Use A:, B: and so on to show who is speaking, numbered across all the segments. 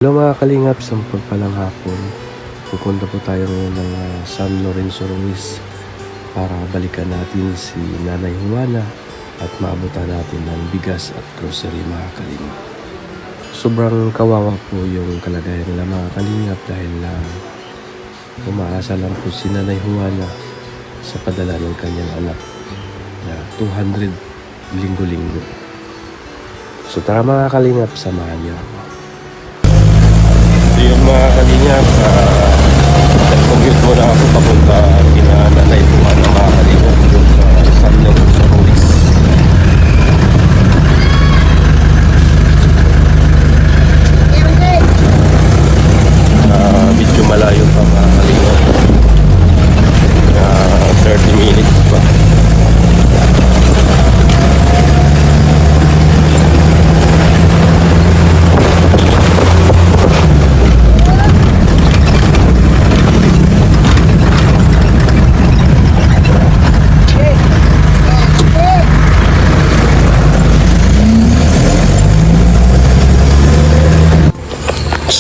A: Hello mga kalingap, sampag palang hapon. Pupunta po tayo ngayon ng San Lorenzo Ruiz para balikan natin si Nanay Juana at maabutan natin ng bigas at grocery mga kalingap. Sobrang kawawa po yung kalagayan nila mga kalingap dahil umaasa lang po si Nanay Juana sa padala ng kanyang anak na 200 linggo-linggo. So tara mga kalingap, samahan niyo. So yun mga kalingap, nag-commute muna ako papunta kina Nanay Juana mga kalingap doon sa San Lorenzo Ruiz. Medyo malayo pa mga kalingap, 30 minutes pa.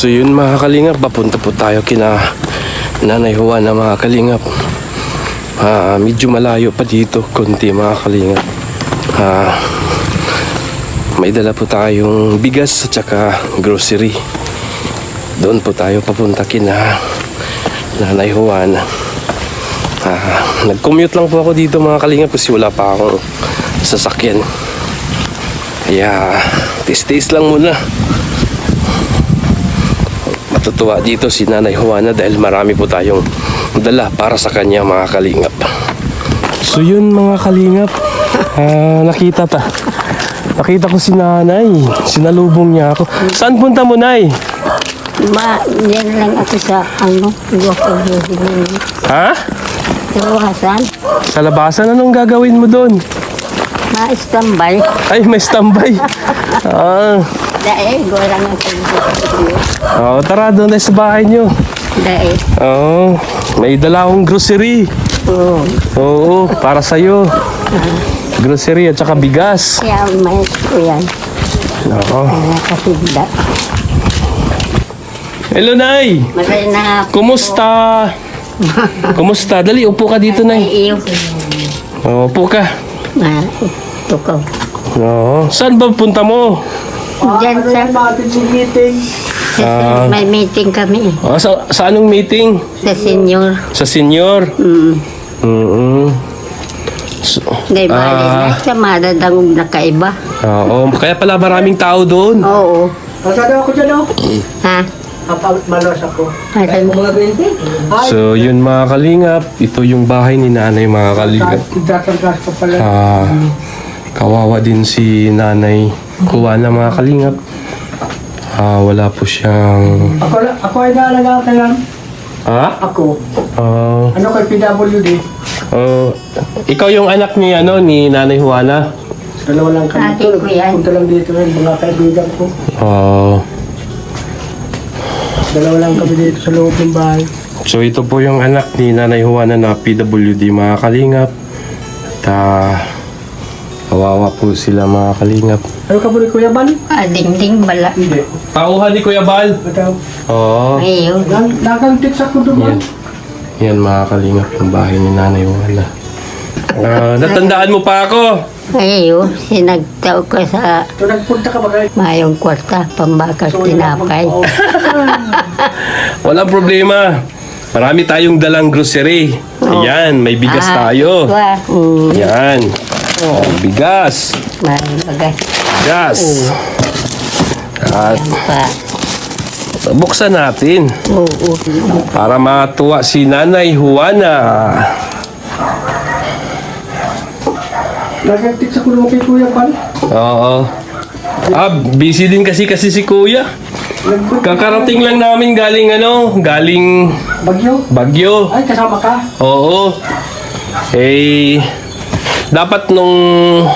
A: So yun mga kalingap, papunta po tayo kina Nanay Juana mga kalingap. Medyo malayo pa dito, konti mga kalingap. May dala po tayong bigas at saka grocery. Doon po tayo papunta kina Nanay Juana. Nag-commute lang po ako dito mga kalingap kasi wala pa akong sasakyan. Kaya tis-tis lang muna. Matutuwa dito si Nanay Juana dahil marami po tayong dala para sa kanya mga kalingap. So yun mga kalingap, nakita ko si Nanay, sinalubong niya ako. Saan punta mo, Nay?
B: Yan lang ako sa
A: Ha?
B: Labasan.
A: Sa labasan, anong gagawin mo doon?
B: Ma-standby.
A: Ay, may standby.
B: Dahil, gorang ang pag-ibig.
A: Tara doon sa bahay niyo.
B: Dahil.
A: May dala akong grocery. Oo, para sa'yo. Grocery at saka bigas.
B: Kaya mais ko yan. Kaya kasigda.
A: Hello, Nay.
B: Maray na ako.
A: Kumusta? Kumusta? Dali, upo ka dito, Nay.
B: Iyo.
A: Upo ka.
B: Tukaw.
A: Saan ba punta mo?
B: Diyan sa
C: meeting.
B: may meeting kami.
A: Sa anong meeting?
B: Sa senior.
A: Sa senior?
B: Ngay bali na sa madadangog na kaiba.
A: Kaya pala maraming tao doon.
B: Oo.
C: Pasado ako dyan,
B: Ha?
C: Malos ako.
B: Asan?
A: So yun mga kalingap, ito yung bahay ni Nanay mga kalingap.
C: Tatangas pa pala.
A: Kawawa din si Nanay Juana mga kalingap. Wala po siyang...
C: Ako ay naalagaan ka lang. Ako. Ano kay PWD?
A: Ikaw yung anak ni ni Nanay Juana?
C: Dalawa lang kami.
B: Ate ko yan.
C: Punta lang dito rin, mga kaibigan ko. Dalawa lang kami dito sa loob ng bahay.
A: So ito po yung anak ni Nanay Juana na PWD mga kalingap. At kawawa po sila mga kalingap.
C: Ano ka po ni Kuya Bal?
B: Dingding bala.
C: Hindi.
A: Tauhan ni Kuya Bal.
C: Ito.
B: Ayun.
C: Nagantik sa kuduman.
A: Yan mga kalingap yung bahay ni Nanay Juana. Natandaan mo pa ako.
B: Ayun. Sinagtaw ko sa
C: Ito nagpunta ka ba kayo?
B: mayong kwarta. Pambakas tinapay.
A: Walang problema. Marami tayong dalang grocery. Ayan, may bigas tayo. Yan. Bigas.
B: May bagay.
A: Bigas. At
B: Yan pa.
A: buksan natin
B: Oo.
A: para matuwa si Nanay Juana.
C: Nagantik sa kuduman kay Kuya Bal.
A: Oo. Busy din kasi si Kuya. Kakarating lang namin galing
C: Bagyo?
A: Baguio.
C: Ay, kasama ka?
A: Oo. Dapat nung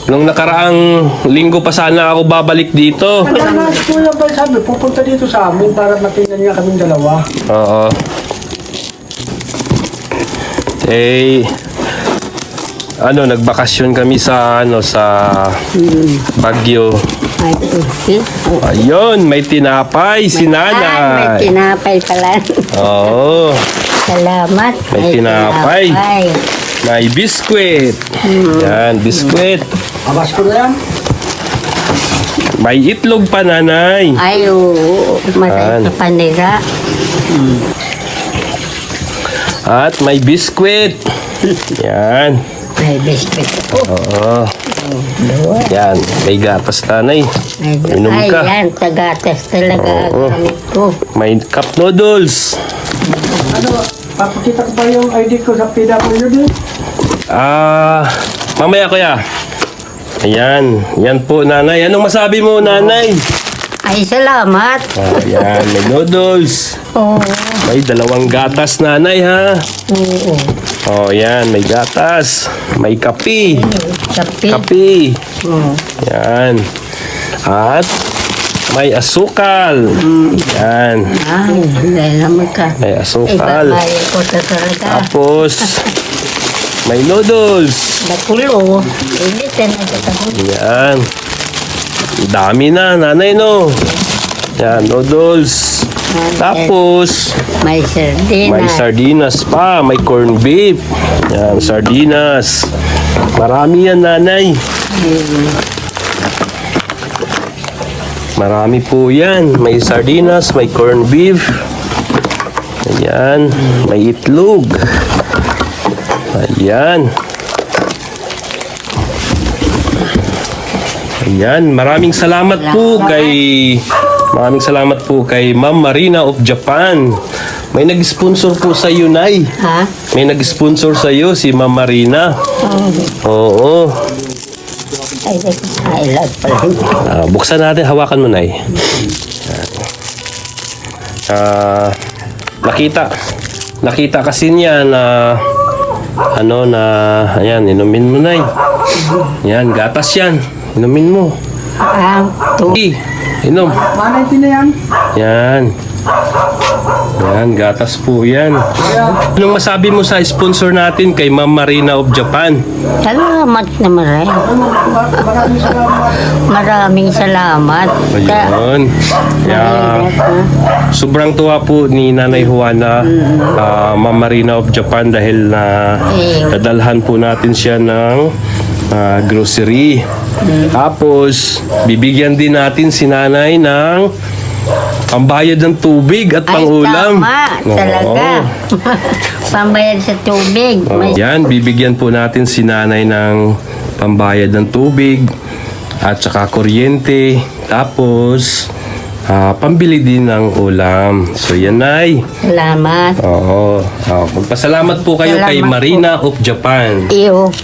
A: nakaraang linggo pa sana ako babalik dito.
C: Ano na si Kuya Bal sabi, pupunta dito sa amin para matingnan niya kaming dalawa.
A: Oo. Nagbakasyon kami sa Baguio.
B: Ay, sige.
A: Ayun, may tinapay si
B: May
A: nanay.
B: tinapay pala.
A: Oo.
B: Salamat.
A: May tinapay. May biskwit. Yan, biskwit.
C: Abas ko na yan.
A: May itlog pa, nanay.
B: Ay, oo. Masay
A: Yan.
B: sa panira.
A: At may biskwit. Yan.
B: May biscuit po.
A: Oo. Yan, may gatas, nanay. Inom
B: Ay,
A: ka.
B: yan. Tagatas talaga
A: Oo.
B: gamit ko.
A: May cup noodles.
C: Ano, papakita ko pa yung ID ko sa PWD.
A: Mamaya kuya. Ayan, yan po, nanay. Anong masabi mo, nanay?
B: Ay, salamat.
A: Ayan, may noodles.
B: Oo.
A: May 2 gatas, nanay, ha?
B: Oo.
A: Oh, yan, may gatas. May kape.
B: Kape.
A: Kape.
B: Oo.
A: Yan. At may asukal. Yan.
B: Ay, dahil naman ka.
A: May asukal.
B: Ibabayan ko sa talaga.
A: Tapos, may noodles.
B: Nakulo. Hindi, tinagata ko.
A: Yan. Dami na, nanay, no? Yan, noodles. Tapos,
B: May sardina.
A: may sardinas pa, may corned beef. Yan, sardinas. Marami yan, nanay. Marami po yan. May sardinas, may corned beef. Ayan, may itlog. Ayan. Ayan, maraming salamat po kay Ma'am Marina of Japan. May nag-sponsor po sa iyo, Nay.
B: Ha?
A: May nag-sponsor sa iyo si Ma'am Marina. Oo.
B: Ay, lag pala.
A: Buksan natin, hawakan mo, Nay. Nakita kasi niya na ayan, inumin mo, Nay. Yan, gatas yan. Inumin mo. Inom.
C: Manay na yan.
A: Yan. Yan, gatas po yan. Anong masabi mo sa sponsor natin kay Ma'am Marina of Japan?
B: Salamat na maray.
C: Maraming salamat.
B: Maraming salamat.
A: Ayun. Yeah. Sobrang tuwa po ni Nanay Juana, Ma'am Marina of Japan dahil na dadalhan po natin siya ng grocery. Tapos, bibigyan din natin si Nanay ng pambayad ng tubig at pangulam.
B: Ay, tama. Talaga. Pambayad sa tubig.
A: Yan, bibigyan po natin si Nanay ng pambayad ng tubig at saka kuryente. Tapos, pambili din ng ulam. So, yan, Nay.
B: Salamat.
A: Oo. Magpasalamat po kayo kay
B: Salamat
A: Marina of Japan.
B: Iyo.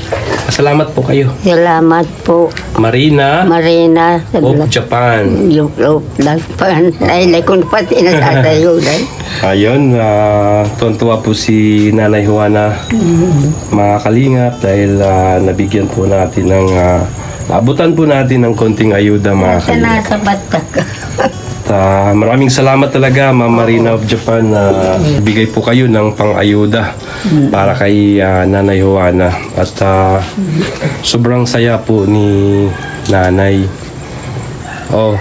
A: Pasalamat po kayo.
B: Salamat po.
A: Marina
B: Marina.
A: of Japan.
B: Yung lagpan. Ay, kung pati nasasayo.
A: Ayun, tuwan-tuwa po si Nanay Juana, mga kalingap, dahil nabigyan po natin ng, naabutan po natin ng konting ayuda, mga
B: Sa
A: kalingap.
B: nasa batak.
A: Maraming salamat talaga, Ma'am Marina of Japan, na bigay po kayo ng pang-ayuda para kay Nanay Juana. At sobrang saya po ni Nanay. Oh,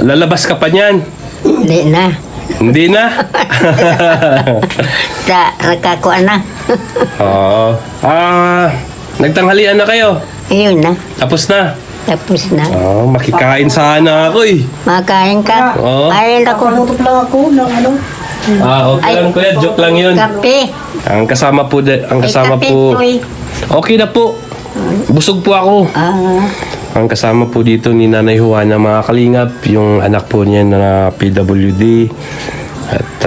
A: lalabas ka pa niyan?
B: Hindi na.
A: Hindi na?
B: Nakakuha na.
A: Oo. Nagtanghalian na kayo?
B: Ayun na.
A: Tapos na?
B: Tapos na.
A: Makikain sana ako eh.
B: Makain ka.
A: Oo.
B: Ay, ako.
C: Panutok lang ako ng ano.
A: Okay lang kuya, joke lang yun.
B: Kape.
A: Ang kasama po,
B: Kape,
A: po.
B: Toy.
A: Okay na po. Busog po ako. Ang kasama po dito ni Nanay Juana, mga kalingap, yung anak po niya na PWD. At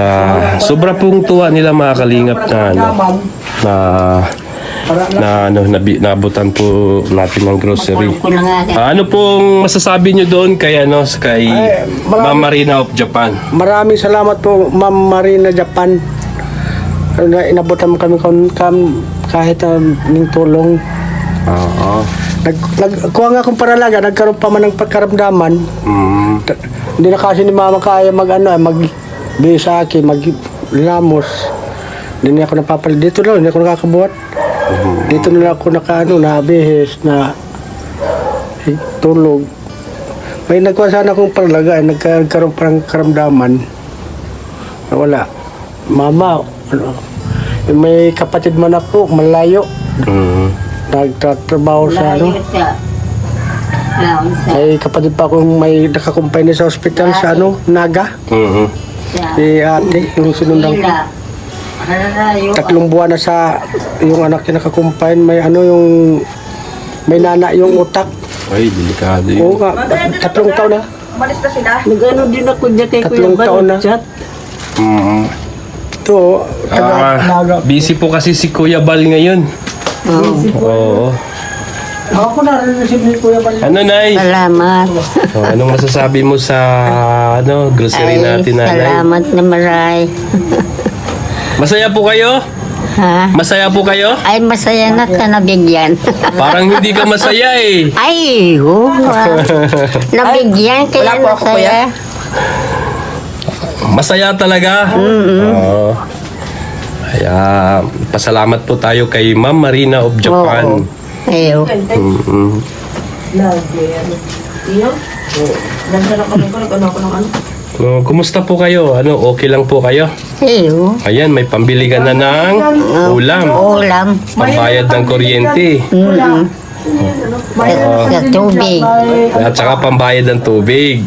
A: sobra pong tuwa nila, mga kalingap, nabutan po natin ng grocery.
B: Ko na nga.
A: Ano pong masasabi nyo doon kay Ma'am Marina of Japan?
C: Maraming salamat po, Ma'am Marina Japan. Inabutan mo kami kahit ng tulong.
A: Oo.
C: Nagkuha nga akong paralaga, nagkaroon pa man ng pagkaramdaman. Hindi na kasi ni Mama kaya mag-bigay sa akin, maglamos. Hindi na ako napapalit. Dito lang, hindi ako nakakabuhat. Dito na lang ako nabihis na tulog. May nagkuha sana akong parlaga, nagkaroon parang karamdaman. Wala. Mama, may kapatid man ako, malayo. Nagtatrabaho sa ano.
B: Layo siya. Laon siya.
C: May kapatid pa akong may nakakumpanya sa ospital sa ano, Naga.
B: Siya.
C: Si ate, yung sinundan ko.
B: Hila. Layo.
C: 3 buwan na sa yung anak niya nakakumpine. May ano yung may nana yung utak.
A: Ay, delikado
C: Oo
A: yun.
C: nga, 3 taon na.
B: Nag-ano din ako dyan kay
C: 3
B: Kuya Bal.
C: taon na.
B: Chat.
C: Ito, Naga.
A: Busy po kasi si Kuya Bal ngayon. Oo.
C: Ako na rin ni Kuya Bal.
A: Ano, Nay?
B: Salamat.
A: Oh, anong masasabi mo sa grocery natin, Nanay?
B: Salamat na maray.
A: Masaya po kayo?
B: Ha?
A: Masaya po kayo?
B: Ay, masaya na ka nabigyan.
A: Parang hindi ka masaya eh.
B: Ay, nabigyan kaya masaya.
A: Masaya talaga? Oo. Kaya, pasalamat po tayo kay Ma'am Marina of Japan.
B: Ayo.
A: Mm-mm. Kumusta po kayo? Ano, okay lang po kayo?
B: Ayo.
A: Ayan, may pambili ka na ng ulam.
B: Ulam.
A: Pambayad ng kuryente.
B: Sa tubig.
A: At saka pambayad ng tubig.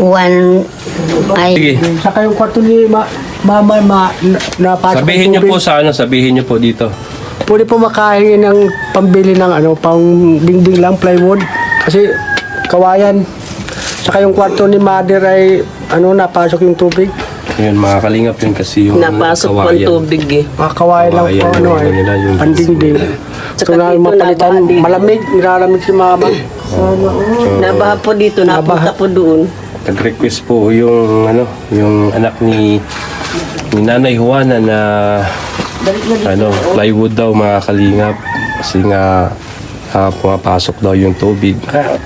A: Sige,
C: Saka yung kwarto ni Mama napasok.
A: sabihin
C: ng
A: niyo po
C: tubig.
A: sa ano, sabihin niyo po dito.
C: Pwede po makahingi ng pambili ng ano, pang dingding lang, plywood. Kasi kawayan. Saka yung kwarto ni Mother ay ano, napasok yung tubig.
A: Yun, mga kalingap yun kasi yung
D: Napasok po ang
A: kawayan.
D: tubig eh.
C: Kawayan lang po
A: Kawayan,
C: ano
A: yung
C: ay
A: nila, yung-
C: pandingding.
D: Tsaka
C: Ito na
D: dito
C: mapalitan,
D: nabaha din.
C: malamig, nilalamig si Mama.
D: Nabaha po dito, napunta po doon.
A: Nag-request po yung ano, yung anak ni Nanay Juana na ano, plywood daw, mga kalingap. Kasi nga pumapasok daw yung tubig.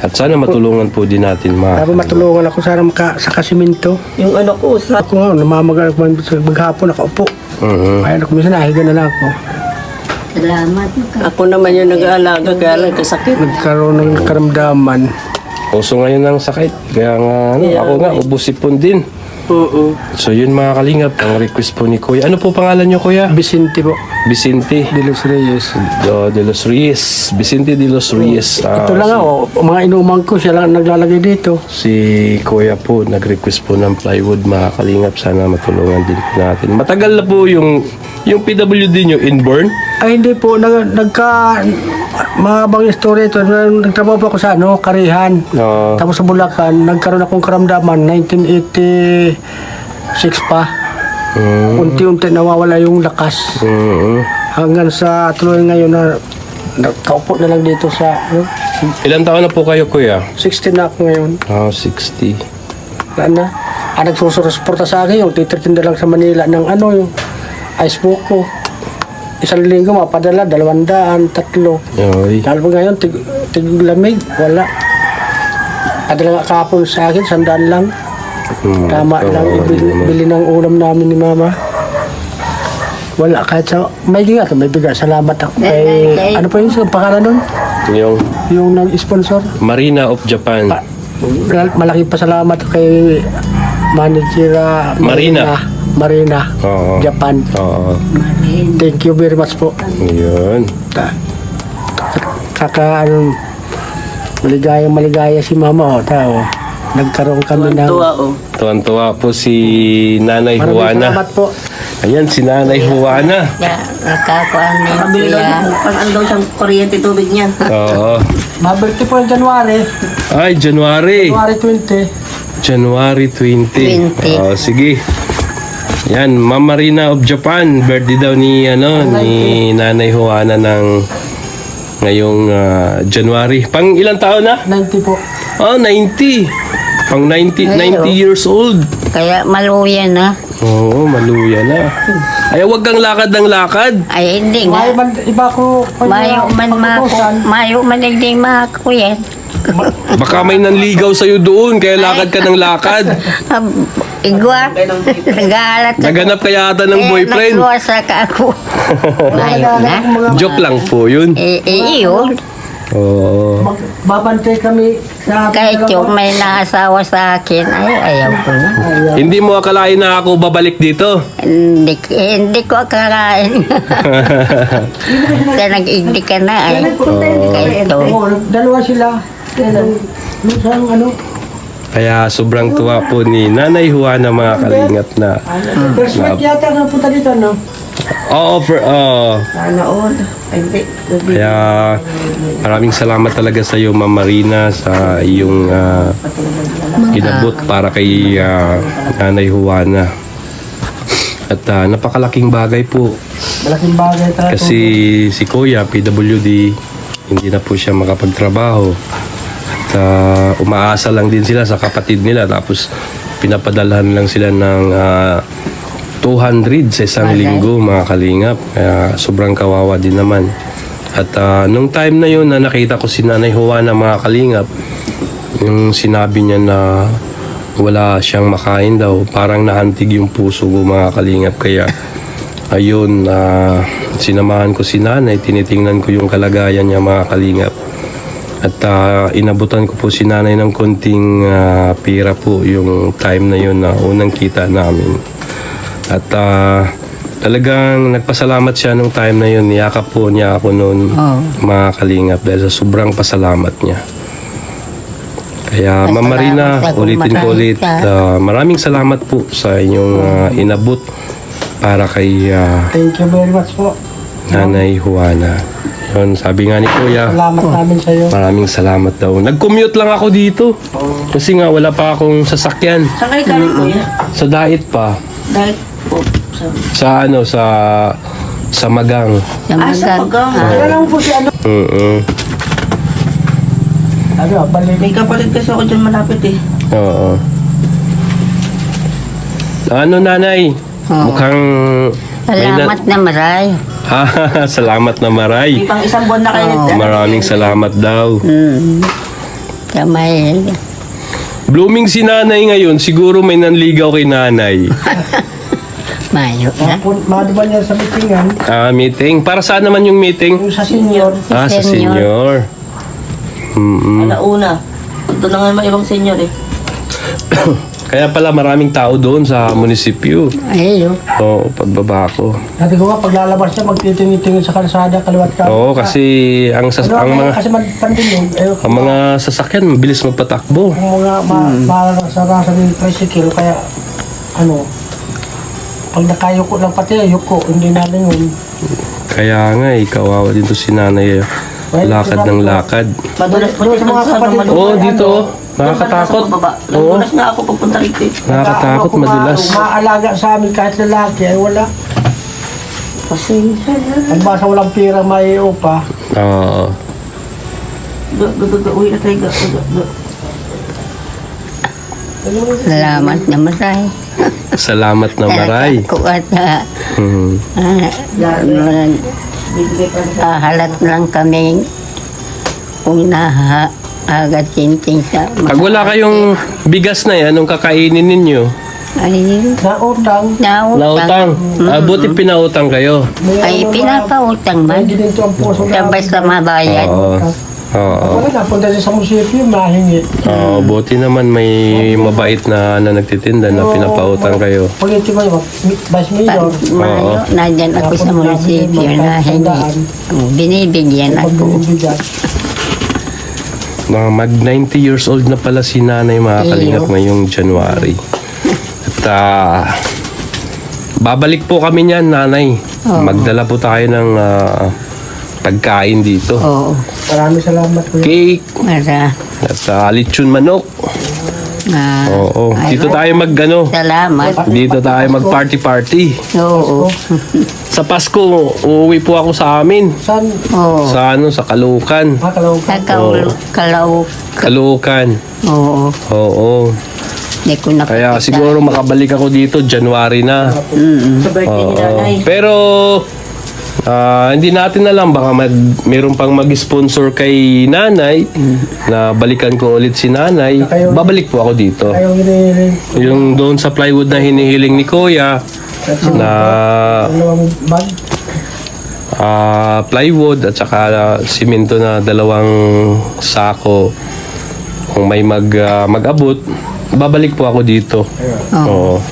A: At sana matulungan po din natin
C: Sabi matulungan ako sana sa kasiminto.
D: Yung ano ko, sa
C: Ako nga, namamagal ako maghapon, nakaupo.
A: Mhm.
C: Ayun ako, minsan nahiga na lang ako.
B: Salamat.
D: ako naman yung nag-aalaga, kaya lang kasakit.
C: Nagkaroon ng karamdaman.
A: Uso ngayon ng sakit. Kaya nga, ano, ako nga, ubusipon din.
D: Oo.
A: So yun, mga kalingap, ang request po ni Kuya. Ano po pangalan niyo, Kuya?
C: Vicente po,
A: Vicente
C: de los Reyes.
A: de los Reyes. Vicente de los Reyes.
C: Ito lang ako, mga inuman ko, siya lang naglalagay dito.
A: Si Kuya po, nag-request po ng plywood, mga kalingap. Sana matulungan din po natin. Matagal na po yung PWD nyo inborn.
C: Ay hindi po, mahabang istorya ito. Nagtrabaho po ako sa ano, Karihan. Tapos sa Bulacan, nagkaroon akong karamdaman, 1986 pa. Unti-unti nawawala yung lakas. Hanggang sa tuloy ngayon na nakaupo na lang dito sa
A: Ilan taon na po kayo, Kuya?
C: 16 na ako ngayon.
A: 60.
C: Ano? Nagsusuporta sa akin yung titirtinda lang sa Manila ng ano yung ice book ko. Isang linggo mapadala, 200, 3.
A: Yoy.
C: Lalo pa ngayon, tig-lamig, wala. Padala nga kahapon sa akin, 100 lang. Tama lang, ibili ng ulam namin ni Mama. Wala, kahit sa, may bigat. Salamat ako kay, ano pa yung pangalan nun? Yung nag-sponsor.
A: Marina of Japan.
C: Malaki pa salamat kay Manager Marina,
A: Oo.
C: Japan.
A: Oo.
C: Thank you very much po.
A: Yun.
C: Maligaya si Mama, tao. Nagkaroon kami ng...
D: Tuwa oh.
A: Tuwan-tuwa po si Nanay
C: Maraming
A: Juana.
C: salamat po.
A: Ayan, si Nanay Juana.
B: Nakakuan niya
D: Pabili daw
B: siya.
D: niya, pag ano daw siyang kuryente tubig niya.
A: Oo.
C: Mabirthday po yung January.
A: Ay, January.
C: January 20.
B: 20.
A: Oh, sige. Yan, Ma'am Marina of Japan. Birthday daw ni Nanay Juana ng ngayong January. Pang ilang taon na?
C: 90 po.
A: Oh, 90. Pang 90 years old.
B: Kaya maluya na.
A: Oo, maluya na. Ay, wag kang lakad ng lakad.
B: Ay, hindi
C: May
B: nga.
C: man, iba ko...
B: Mayo man hindi mako yan.
A: Baka may nanligaw sa'yo doon, kaya lakad ka ng lakad.
B: Igwa. Nagalat ako.
A: Naganap kaya ata ng boyfriend.
B: Nagluwasa ka ako. Mayo na.
A: Joke lang po yun.
B: Iyo.
A: Oo.
C: Babantay kami sa...
B: Kahit yung may naasawa sa akin, ay ayaw ko na.
A: Hindi mo akalain na ako babalik dito?
B: Hindi ko akalain. Kaya nag-igdi ka na ay. Kahit to.
C: Oo, dalawa sila. Minsan ano...
A: Kaya sobrang tuwa po ni Nanay Juana mga kalingap na.
C: First week yata ka punta dito, no?
A: Oo,
D: Sana all. Ay, hindi.
A: kaya maraming salamat talaga sa iyo, Ma'am Marina, sa iyong inabot para kay Nanay Juana. At napakalaking bagay po
C: Malaking bagay talaga.
A: kasi si Kuya, PWD, hindi na po siya makapagtrabaho. At umaasa lang din sila sa kapatid nila, tapos pinapadalhan lang sila ng 200 sa isang linggo mga kalingap. Kaya sobrang kawawa din naman. At nung time na yun na nakita ko si Nanay Juana mga kalingap, yung sinabi niya na wala siyang makain daw, parang nahantig yung puso ko mga kalingap. Kaya ayun, sinamahan ko si Nanay, tinitingnan ko yung kalagayan niya mga kalingap. At inabutan ko po si Nanay ng konting pira po yung time na yun na unang kita namin. At talagang nagpasalamat siya nung time na yun. Niyakap po niya ako noon mga kalingap dahil sa sobrang pasalamat niya. Kaya Ma'am Marina,
B: Pasalamat ako,
A: ulitin ko ulit. Maraming salamat po sa inyong inabot para kay
C: Thank you very much po.
A: Nanay Juana. Yun, sabi nga ni Kuya,
C: Salamat namin sa iyo.
A: maraming salamat daw. Nag-commute lang ako dito. Kasi nga wala pa akong sasakyan.
D: Saan kayo galing, kuya?
A: Sa Dait pa.
D: Dahil po.
A: Sa Magang.
B: Sa
D: Sa
B: magang.
D: Magang.
C: Kaya lang po si ano. Ano, balik.
D: May kapalit kasi ako dyan malapit eh.
A: Oo. Ano, Nanay? Mukhang...
B: Salamat na maray.
A: Salamat na
D: May
A: maray.
D: pang isang buwan na kayo.
A: Maraming salamat daw.
B: Kamay.
A: Blooming si Nanay ngayon. Siguro may nanligaw kay Nanay.
B: Mayo na.
C: Madiba niya sa meetingan.
A: Meeting. Para saan naman yung meeting?
C: Yung sa senior.
A: Sa senior.
D: Alauna. Ito na nga may ibang senior eh.
A: Kaya pala maraming tao doon sa munisipyo.
B: Ayaw.
A: Oo, pagbaba ko.
C: Dati ko nga, paglalabas siya, magtitingin sa kalsada, kaliwat ka.
A: Oo, kasi ang mga
C: Kasi magpandinig.
A: ang mga sasakyan mabilis magpatakbo.
C: Ang mga marasa ng tricycle, kaya ano, pag nakayuko lang pati, yuko, hindi na yun.
A: Kaya nga, kawawa dito si Nanay. Lakad ng lakad.
D: Madulas po
C: Doon
D: dyan
C: sa mga
D: sa
C: kapatid ko,
A: Oo, dito. Nakakatakot. Oo.
D: Madulas na ako pagpunta rito eh.
A: Nakakatakot, madulas.
C: Maalaga sa amin kahit lalaki, ay wala.
D: Kasi,
C: Ang basa walang pira may upa.
A: Oo.
D: uwi na tayo.
B: Salamat na maray.
A: Salamat na maray.
B: Ako at
A: Mhm.
B: halat lang kami kung agad sinting sa
A: Pag wala kayong bigas na yan, anong kakainin ninyo?
B: ay
C: Nautang,
A: Nautang. Buti pinautang kayo.
B: ay pinapautang man.
C: hindi din ito ang puso
B: Sabay sa mabayan.
A: Oo. Oo.
C: Wala na, punta siya sa munisipyo, mahingi.
A: Oo, buti naman may mabait na nagtitinda na pinapautang kayo.
C: Pag ito ko, Vice Mayor,
B: Mayo, nandyan ako sa munisipyo na hingi. Binibigyan ako.
C: pagbibigyan.
A: Mag 90 years old na pala si Nanay mga kalingap ngayong January. At babalik po kami niyan, Nanay. Magdala po tayo ng pagkain dito.
B: Oo.
C: Maraming salamat ko.
A: Cake
B: Mara.
A: at lechon manok. Oo. Dito tayo
B: Salamat.
A: dito tayo mag-party-party.
B: Oo.
A: Sa Pasko, uuwi po ako sa amin.
C: Saan?
B: Oo.
A: Sa Caloocan.
C: Kalawag.
A: Caloocan.
B: Oo.
A: Oo.
B: Hindi ko nakita.
A: Kaya siguro makabalik ako dito January na.
D: Sa birthday ni Nanay.
A: Pero hindi natin alam, baka meron pang mag-sponsor kay Nanay na balikan ko ulit si Nanay. Babalik po ako dito.
C: Ayaw hinihiling.
A: Yung doon sa plywood na hinihiling ni Kuya na
C: Dalawang bag.
A: plywood at saka simento na 2 sako. Kung may mag-abot, babalik po ako dito. Oo.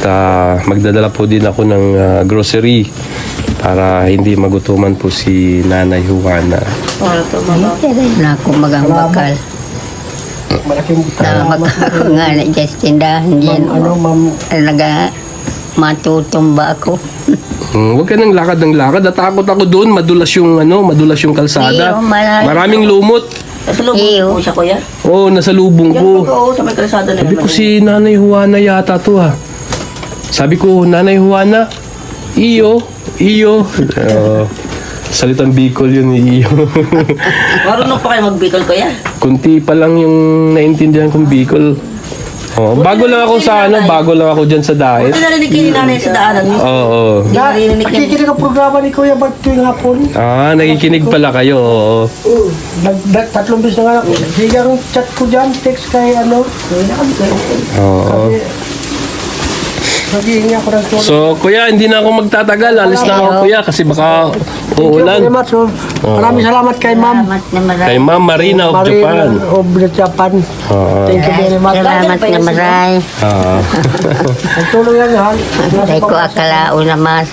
A: At magdadala po din ako ng grocery para hindi magutuman po si Nanay Juana.
B: Na ako magang bakal.
C: Malaking
B: Na magkako nga na dyan tindahan dyan.
C: ma'am,
B: Talaga matutumba ako.
A: Huwag ka nang lakad ng lakad. Natakot ako doon. Madulas yung kalsada.
B: Iyo, malalim.
A: Maraming lumot.
D: Sa lubong
B: Iyo.
D: po siya, kuya.
A: Oo, nasa lubong
D: Yan
A: ko.
D: po, oo, sa may kalsada na
A: Sabi
D: naman.
A: ko si Nanay Juana yata to ha. Sabi ko, Nanay Juana, iyo. Salitang Bicol yun ni iyo.
D: Marunong pa kayo magbikol, kuya.
A: Kunti pa lang yung naintindihan kong Bicol. Oh, bago lang ako dyan sa diet.
D: Buti narinig kayo ni nanay sa daanan niyo.
A: Oo.
D: Hindi narinig niya.
C: nakikinig ang programa ni Kuya Bart tuwing hapon.
A: Nakikinig pala kayo. Oo.
C: Tatlong beses na nga ako. Sige ang chat ko dyan, text kay ano.
A: Oo.
C: Naghihingi ako ng tulong.
A: So, kuya, hindi na ako magtatagal. Alis na ako, kuya, kasi baka uulan.
C: Thank you very much. Maraming salamat kay Ma'am.
B: Salamat na marami.
A: Kay Ma'am Marina of Japan.
C: of Japan.
A: Oo.
C: Thank you very much.
B: Salamat na marami.
C: Ang tulong yan, ha?
B: Ay ko akala una mas.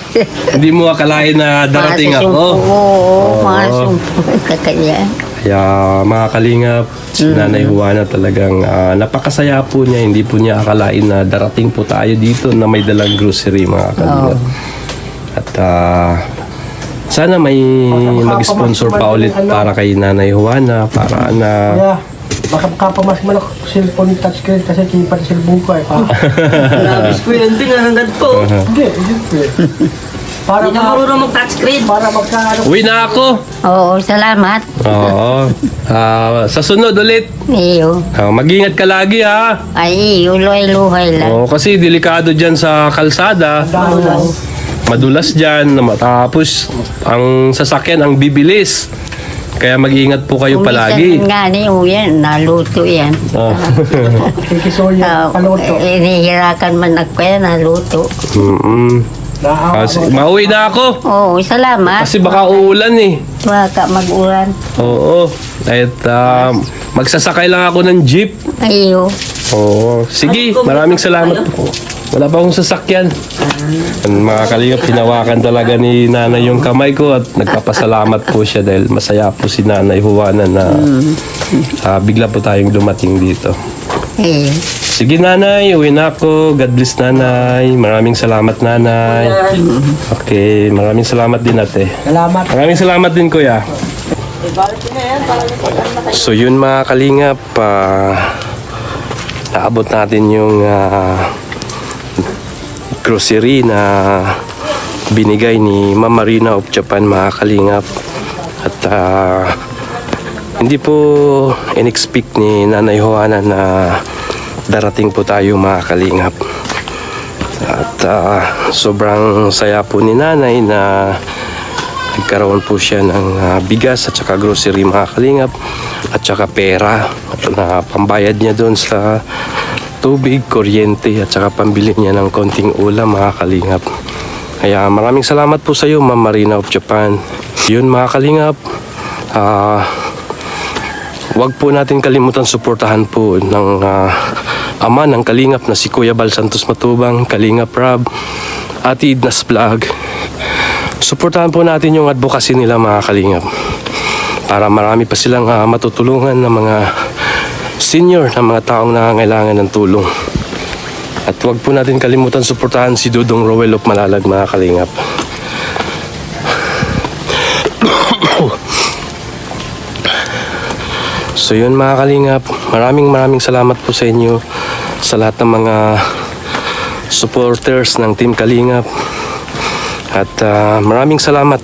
A: Hindi mo akalain na darating ako.
B: Oo, masumpo ka kanya.
A: Kaya mga kalingap, si Nanay Juana talagang napakasaya po niya. Hindi po niya akalain na darating po tayo dito na may dalang grocery mga kalingap. At sana may mag-sponsor pa ulit para kay Nanay Juana para na
C: Kaya, baka kapamas mo na cellphone touchscreen kasi kipat cellphone ko eh.
D: Nabis ko yun din, hanggang po.
C: Hindi, hindi. Para
D: Hindi ka marunong mag-touchscreen.
C: para magkaano.
A: uwi na ako.
B: Oo, salamat.
A: Oo. Sa sunod ulit.
B: Iyo.
A: Mag-ingat ka lagi ha.
B: Ay, iyo, luhay-luhay lang.
A: Oo, kasi delikado dyan sa kalsada. Madulas dyan. Tapos, ang sasakyan, ang bibilis. Kaya mag-ingat po kayo palagi.
B: Kumisan nga ni Uyan, naluto yan.
C: Kikisoya, kaluto.
B: Inihirakan man ako yan, naluto.
C: Naawa
A: Kasi,
C: ko.
A: mauwi na ako.
B: Oo, salamat.
A: Kasi baka uulan eh.
B: Baka mag-ulan.
A: Oo. At magsasakay lang ako ng jeep.
B: Iyo.
A: Oo. Sige, maraming salamat po. Wala pa akong sasakyan. Mga kalingap, hinawakan talaga ni Nanay yung kamay ko at nagpapasalamat po siya dahil masaya po si Nanay Juana na bigla po tayong dumating dito.
B: Iyo.
A: Sige Nanay, uwi na ako. God bless Nanay. Maraming salamat Nanay. Okay, maraming salamat din ate.
C: Salamat.
A: Maraming salamat din kuya. So yun mga kalingap, naabot natin yung grocery na binigay ni Ma'am Marina of Japan mga kalingap. At hindi po in-expect ni Nanay Juana na darating po tayo mga kalingap. At sobrang saya po ni Nanay na nagkaroon po siya ng bigas at saka grocery mga kalingap at saka pera na pambayad niya doon sa tubig, kuryente at saka pambili niya ng konting ulam mga kalingap. Kaya maraming salamat po sa iyo Ma'am Marina of Japan. Yun mga kalingap, wag po natin kalimutan suportahan po ng ama ng kalingap na si Kuya Bal Santos Matubang, Kalingap Rab, Ate Idnas Vlog. Suportahan po natin yung advocacy nila mga kalingap para marami pa silang matutulungan ng mga senior na mga taong nangangailangan ng tulong. At huwag po natin kalimutan suportahan si Dudong Rowel of Malalag mga kalingap. So yun mga kalingap, maraming salamat po sa inyo sa lahat ng mga supporters ng Team Kalingap. At maraming salamat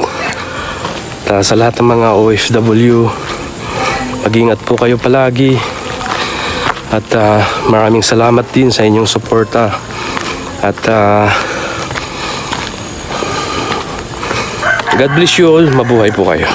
A: sa lahat ng mga OFW. Mag-ingat po kayo palagi. At maraming salamat din sa inyong suporta. At God bless you all. Mabuhay po kayo.